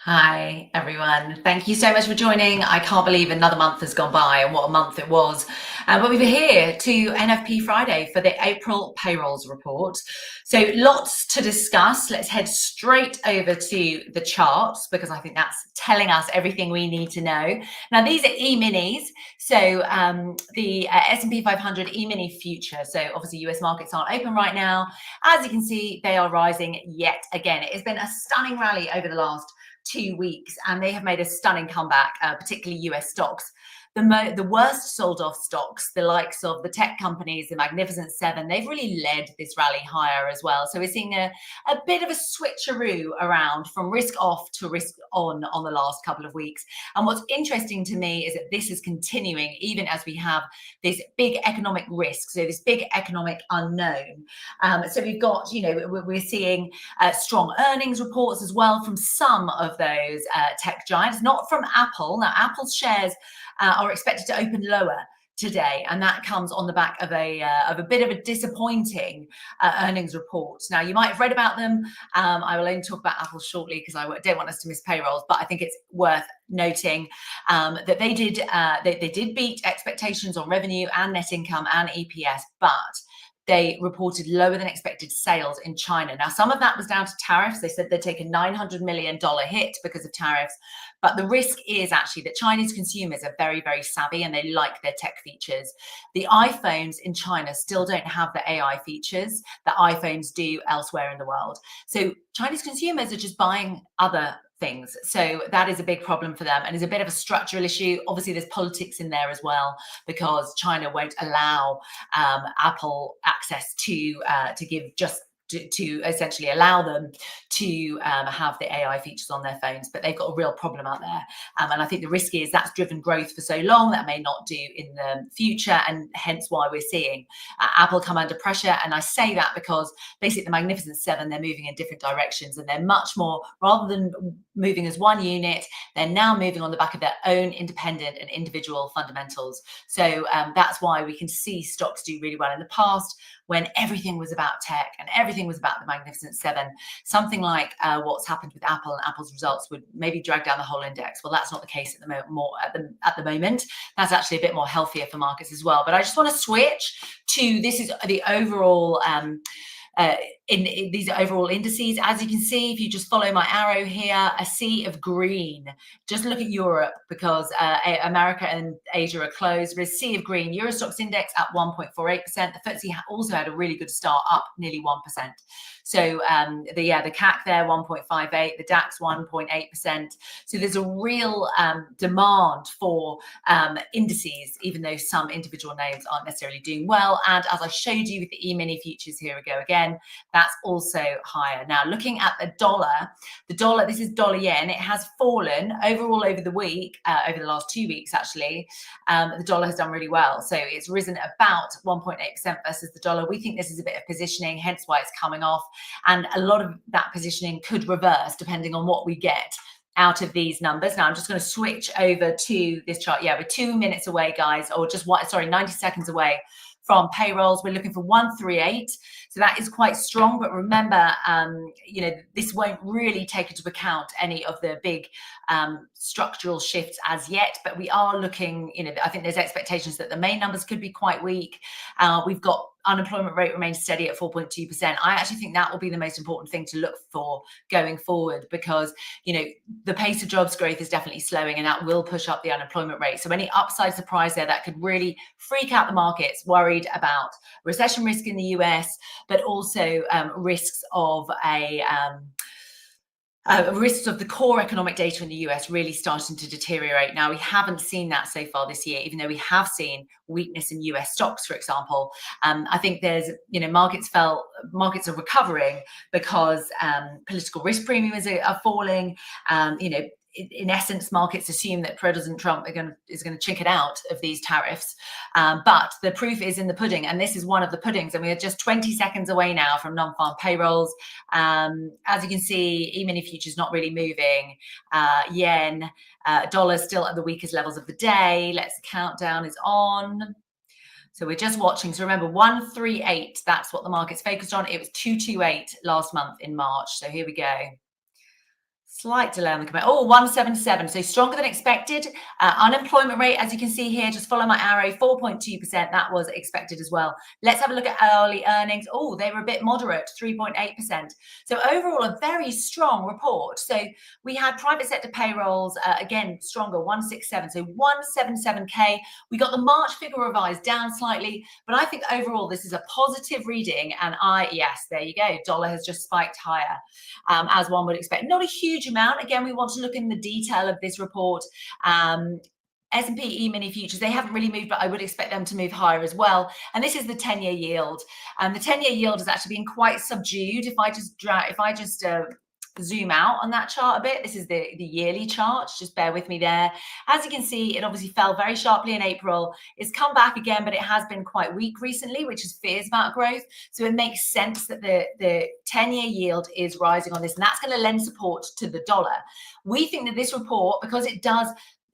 Hi, everyone. Thank you so much for joining. I can't believe another month has gone by and what a month it was. But we were here to NFP Friday for the April payrolls report. So lots to discuss. Let's head straight over to the charts because I think that's telling us everything we need to know. Now, these are E-minis. So the S&P 500 E-mini future. So obviously US markets aren't open right now. As you can see, they are rising yet again. It has been a stunning rally over the last 2 weeks, and they have made a stunning comeback, particularly US stocks. The worst sold off stocks, the likes of the tech companies, the Magnificent Seven, they've really led this rally higher as well. So we're seeing a bit of a switcheroo around from risk off to risk on the last couple of weeks. And what's interesting to me is that this is continuing even as we have this big economic risk, so this big economic unknown. So we've got, we're seeing strong earnings reports as well from some of those tech giants, not from Apple. Now, Apple's shares are expected to open lower today, and that comes on the back of a bit of a disappointing earnings report. Now, you might have read about them. I will only talk about Apple shortly because I don't want us to miss payrolls, but I think it's worth noting that they did beat expectations on revenue and net income and EPS, but they reported lower than expected sales in China. Now, some of that was down to tariffs. They said they'd take a $900 million hit because of tariffs. But the risk is actually that Chinese consumers are very, very savvy and they like their tech features. The iPhones in China still don't have the AI features that iPhones do elsewhere in the world. So Chinese consumers are just buying other things. So that is a big problem for them and is a bit of a structural issue. Obviously, there's politics in there as well because China won't allow Apple access to give just to essentially allow them to have the AI features on their phones, but they've got a real problem out there. And I think the risk is that's driven growth for so long that may not do in the future, and hence why we're seeing Apple come under pressure. And I say that because basically the Magnificent Seven, they're moving in different directions and they're much more, rather than moving as one unit, they're now moving on the back of their own independent and individual fundamentals. So that's why we can see stocks do really well. In the past, when everything was about tech and everything was about the Magnificent Seven, something like what's happened with Apple and Apple's results would maybe drag down the whole index. Well, that's not the case at the moment. At the moment, that's actually a bit more healthier for markets as well. But I just want to switch to this is the overall. In these overall indices, as you can see, if you just follow my arrow here, a sea of green. Just look at Europe because America and Asia are closed. There's a sea of green. Euro Stoxx index at 1.48%. The FTSE also had a really good start, up nearly 1%. So the CAC there 1.58, the DAX 1.8%. So there's a real demand for indices, even though some individual names aren't necessarily doing well. And as I showed you with the E-mini futures, here we go again. That's also higher. Now, looking at the dollar, this is dollar yen. It has fallen overall over the week, over the last 2 weeks, actually. The dollar has done really well. So it's risen about 1.8% versus the dollar. We think this is a bit of positioning, hence why it's coming off. And a lot of that positioning could reverse depending on what we get out of these numbers. Now I'm just going to switch over to this chart. Yeah, we're 2 minutes away, guys, or just 90 seconds away from payrolls. We're looking for 138. So that is quite strong. But remember, this won't really take into account any of the big structural shifts as yet. But we are looking, I think there's expectations that the main numbers could be quite weak. We've got unemployment rate remains steady at 4.2%. I actually think that will be the most important thing to look for going forward because, the pace of jobs growth is definitely slowing and that will push up the unemployment rate. So any upside surprise there, that could really freak out the markets, worried about recession risk in the US, but also risks of risks of the core economic data in the US really starting to deteriorate. Now, we haven't seen that so far this year, even though we have seen weakness in US stocks, for example. I think there's, markets are recovering because political risk premiums are falling. In essence, markets assume that President Trump is going to chicken out of these tariffs. But the proof is in the pudding, and this is one of the puddings. And we are just 20 seconds away now from non-farm payrolls. As you can see, E-mini futures not really moving. Yen, dollar still at the weakest levels of the day. Let's countdown is on. So we're just watching. So remember, 138, that's what the market's focused on. It was 228 last month in March. So here we go. Slight delay on the comment. Oh, 177. So stronger than expected. Unemployment rate, as you can see here, just follow my arrow, 4.2%. That was expected as well. Let's have a look at early earnings. Oh, they were a bit moderate, 3.8%. So overall, a very strong report. So we had private sector payrolls, again, stronger, 167. So 177K. We got the March figure revised down slightly, but I think overall this is a positive reading. And yes, there you go. Dollar has just spiked higher, as one would expect. Not a huge amount. Again, we want to look in the detail of this report. S&P E-mini futures, they haven't really moved, but I would expect them to move higher as well. And this is the 10-year yield. The 10-year yield has actually been quite subdued. If I just zoom out on that chart a bit, this is the yearly chart. Just bear with me there. As you can see, it obviously fell very sharply in April. It's come back again, but it has been quite weak recently, which is fears about growth. So it makes sense that the 10-year yield is rising on this, and that's going to lend support to the dollar. We think that this report, because it does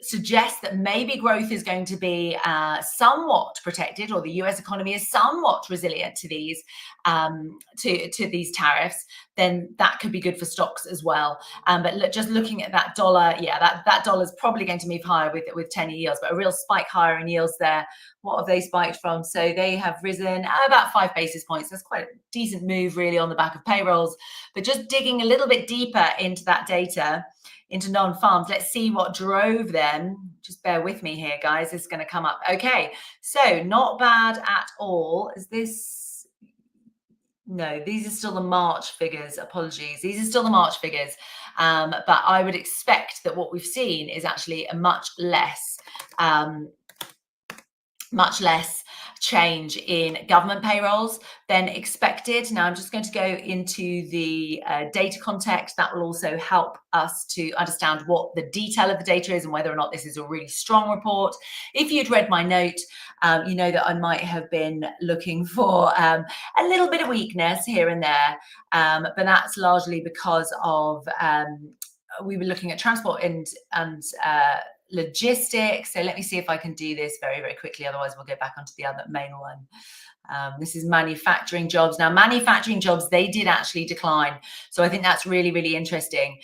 suggest that maybe growth is going to be somewhat protected, or the US economy is somewhat resilient to these to these tariffs, then that could be good for stocks as well. But just looking at that dollar, that dollar is probably going to move higher with 10-year yields, but a real spike higher in yields there. What have they spiked from? So they have risen about 5 basis points. That's quite a decent move really on the back of payrolls. But just digging a little bit deeper into that data, into non-farms, let's see what drove them. Just bear with me here, guys. This is going to come up. Okay, so not bad at all. Is this? No, these are still the March figures. Apologies. These are still the March figures. But I would expect that what we've seen is actually a much less change in government payrolls than expected. Now, I'm just going to go into the data context. That will also help us to understand what the detail of the data is and whether or not this is a really strong report. If you'd read my note, you know that I might have been looking for a little bit of weakness here and there, but that's largely because of we were looking at transport and logistics. So let me see if I can do this very, very quickly. Otherwise, we'll go back onto the other main one. This is manufacturing jobs. Now, manufacturing jobs, they did actually decline. So I think that's really, really interesting.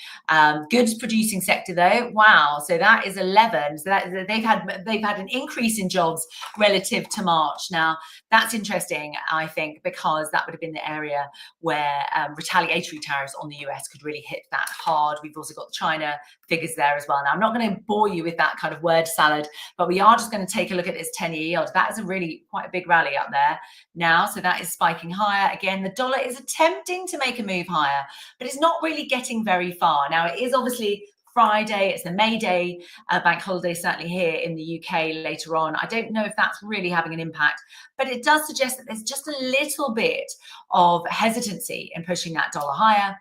Goods producing sector, though, wow. So that is 11. So that, they've had an increase in jobs relative to March. Now, that's interesting, I think, because that would have been the area where retaliatory tariffs on the US could really hit that hard. We've also got China figures there as well. Now, I'm not going to bore you with that kind of word salad, but we are just going to take a look at this 10-year yield. That is a really quite a big rally up there now. So that is spiking higher. Again, the dollar is attempting to make a move higher, but it's not really getting very far. Now, it is obviously Friday. It's the May Day bank holiday, certainly here in the UK later on. I don't know if that's really having an impact, but it does suggest that there's just a little bit of hesitancy in pushing that dollar higher.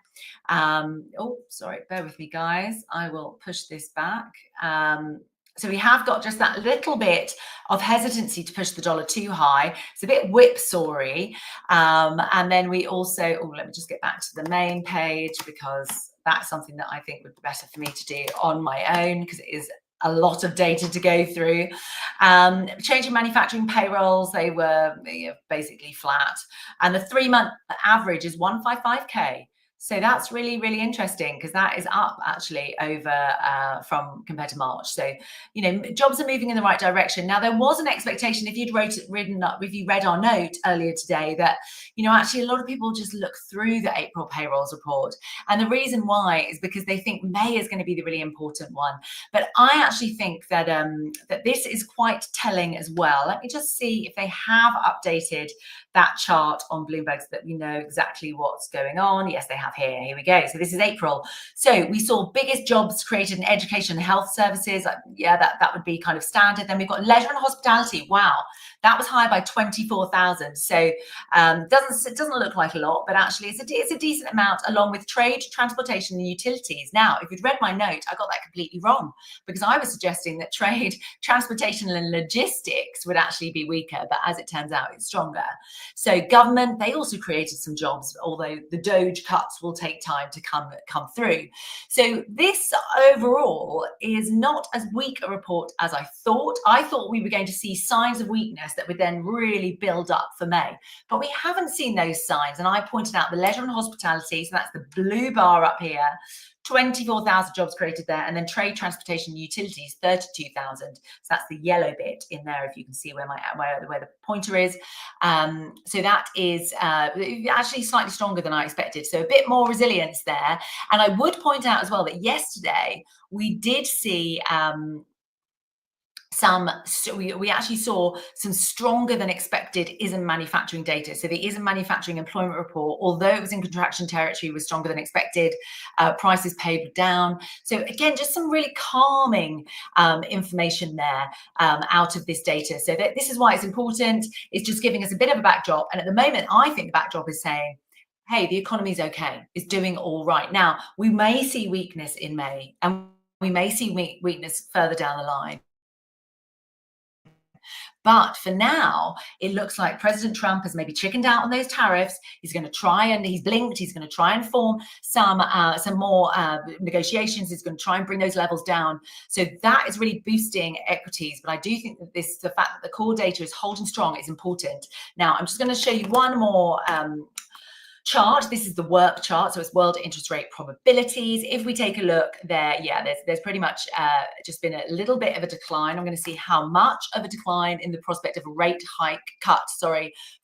Oh, sorry, bear with me, guys. I will push this back. So we have got just that little bit of hesitancy to push the dollar too high. It's a bit whipsawy. And then we also, let me just get back to the main page, because that's something that I think would be better for me to do on my own, because it is a lot of data to go through. Changing manufacturing payrolls, they were basically flat. And the 3-month average is 155K. So that's really, really interesting, because that is up actually over from compared to March. So, jobs are moving in the right direction. Now, there was an expectation, if you read our note earlier today, that, actually a lot of people just look through the April payrolls report. And the reason why is because they think May is going to be the really important one. But I actually think that, that this is quite telling as well. Let me just see if they have updated that chart on Bloomberg so that we know exactly what's going on. Yes, they have here. Here we go. So this is April. So we saw biggest jobs created in education and health services. Yeah, that would be kind of standard. Then we've got leisure and hospitality. Wow, that was higher by 24,000. So it doesn't look like a lot, but actually it's a decent amount, along with trade, transportation, and utilities. Now, if you'd read my note, I got that completely wrong, because I was suggesting that trade, transportation, and logistics would actually be weaker, but as it turns out, it's stronger. So government, they also created some jobs, although the Doge cuts will take time to come through. So this overall is not as weak a report as I thought. I thought we were going to see signs of weakness that would then really build up for May, but we haven't seen those signs. And I pointed out the leisure and hospitality, so that's the blue bar up here, 24,000 jobs created there, and then trade, transportation, utilities, 32,000. So that's the yellow bit in there, if you can see where the pointer is. So that is actually slightly stronger than I expected. So a bit more resilience there. And I would point out as well that yesterday we did see we actually saw some stronger than expected ISM manufacturing data. So the ISM manufacturing employment report, although it was in contraction territory, was stronger than expected. Prices paid were down. So again, just some really calming information there out of this data. So this is why it's important. It's just giving us a bit of a backdrop. And at the moment, I think the backdrop is saying, hey, the economy is okay. It's doing all right. Now, we may see weakness in May, and we may see weakness further down the line. But for now, it looks like President Trump has maybe chickened out on those tariffs. He's going to try, and he's blinked. He's going to try and form some more negotiations. He's going to try and bring those levels down. So that is really boosting equities. But I do think that the fact that the core data is holding strong is important. Now, I'm just going to show you one more chart. This is the work chart, so it's world interest rate probabilities. If we take a look there, yeah, there's pretty much just been a little bit of a decline. I'm going to see how much of a decline in the prospect of a rate cut,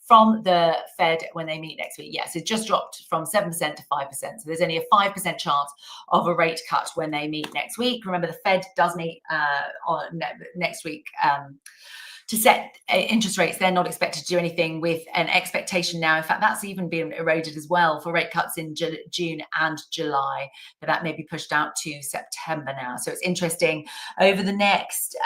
from the Fed when they meet next week. Yes, it just dropped from 7% to 5%. So there's only a 5% chance of a rate cut when they meet next week. Remember, the Fed does meet next week to set interest rates. They're not expected to do anything, with an expectation now. In fact, that's even been eroded as well for rate cuts in June and July. But that may be pushed out to September now. So it's interesting. Over the next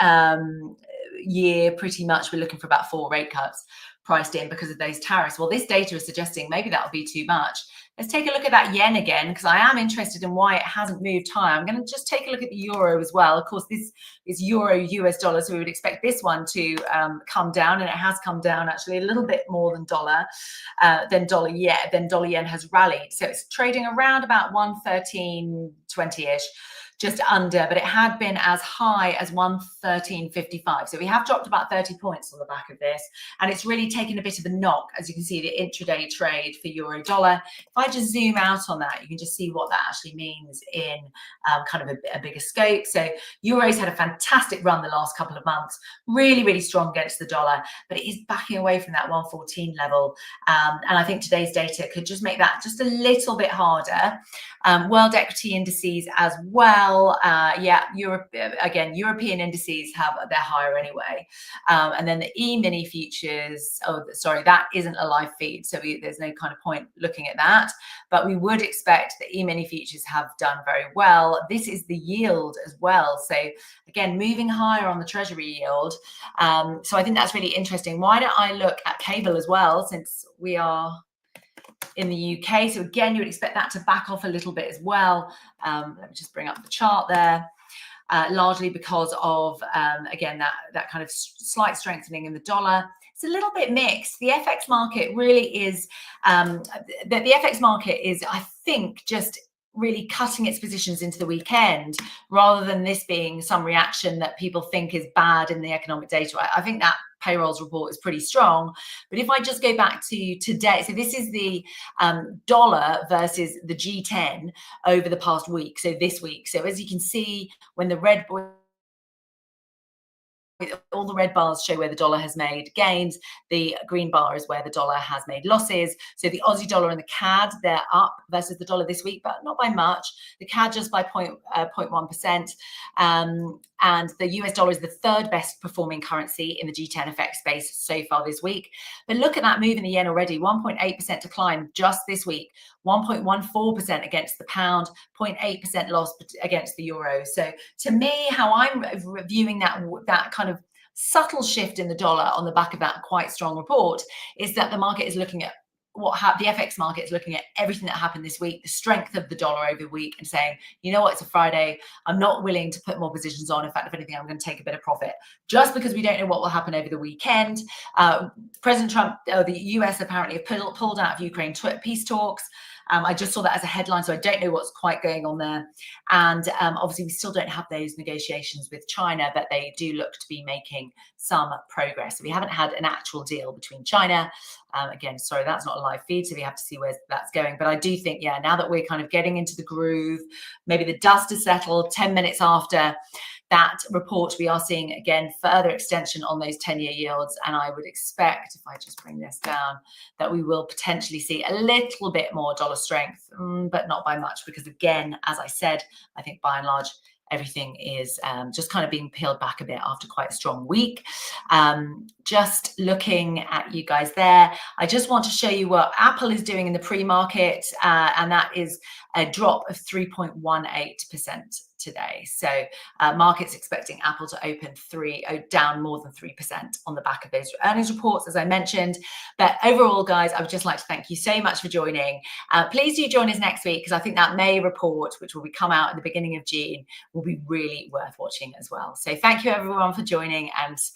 year, pretty much, we're looking for about 4 rate cuts priced in because of those tariffs. Well, this data is suggesting maybe that'll be too much. Let's take a look at that yen again, because I am interested in why it hasn't moved higher. I'm going to just take a look at the euro as well. Of course, this is euro US dollar, so we would expect this one to come down, and it has come down actually a little bit more than dollar yen. Then dollar yen has rallied, so it's trading around about 113.20-ish. Just under, but it had been as high as 113.55. So we have dropped about 30 points on the back of this, and it's really taken a bit of a knock, as you can see, the intraday trade for euro dollar. If I just zoom out on that, you can just see what that actually means in kind of a bigger scope. So euro's had a fantastic run the last couple of months, really, really strong against the dollar, but it is backing away from that 114 level. And I think today's data could just make that just a little bit harder. World equity indices as well. Yeah, European indices have, they're higher anyway. And then the E-mini futures, that isn't a live feed, so there's no kind of point looking at that. But we would expect the E-mini futures have done very well. This is the yield as well. So again, moving higher on the treasury yield. So I think that's really interesting. Why don't I look at cable as well, since we are in the UK. So again, you would expect that to back off a little bit as well. Let me just bring up the chart there. Largely because of, again, that kind of slight strengthening in the dollar. It's a little bit mixed. The FX market really is, the FX market is, I think, just really cutting its positions into the weekend, rather than this being some reaction that people think is bad in the economic data. I think that payrolls report is pretty strong. But if I just go back to today, so this is the dollar versus the G10 over the past week, so this week. So as you can see, when the all the red bars show where the dollar has made gains, the green bar is where the dollar has made losses. So the Aussie dollar and the CAD, they're up versus the dollar this week, but not by much. The CAD just by 0.1%. And the US dollar is the 3rd best performing currency in the G10 FX space so far this week. But look at that move in the yen already, 1.8% decline just this week, 1.14% against the pound, 0.8% loss against the euro. So to me, how I'm viewing that kind of subtle shift in the dollar on the back of that quite strong report is that the market is looking at the FX market is looking at everything that happened this week, the strength of the dollar over the week, and saying, you know what, it's a Friday. I'm not willing to put more positions on. In fact, if anything, I'm going to take a bit of profit, just because we don't know what will happen over the weekend. President Trump, the US apparently have pulled out of Ukraine peace talks. I just saw that as a headline, so I don't know what's quite going on there. And obviously, we still don't have those negotiations with China, but they do look to be making some progress. So we haven't had an actual deal between China. Again, sorry, that's not a live feed, so we have to see where that's going. But I do think, yeah, now that we're kind of getting into the groove, maybe the dust has settled 10 minutes after that report, we are seeing, again, further extension on those 10-year yields. And I would expect, if I just bring this down, that we will potentially see a little bit more dollar strength, but not by much, because again, as I said, I think by and large, everything is just kind of being peeled back a bit after quite a strong week. Just looking at you guys there, I just want to show you what Apple is doing in the pre-market, and that is a drop of 3.18% today. So markets expecting Apple to open down more than 3% on the back of those earnings reports, as I mentioned. But overall, guys, I would just like to thank you so much for joining. Please do join us next week, because I think that May report, which will come out at the beginning of June, will be really worth watching as well. So thank you everyone for joining, and speak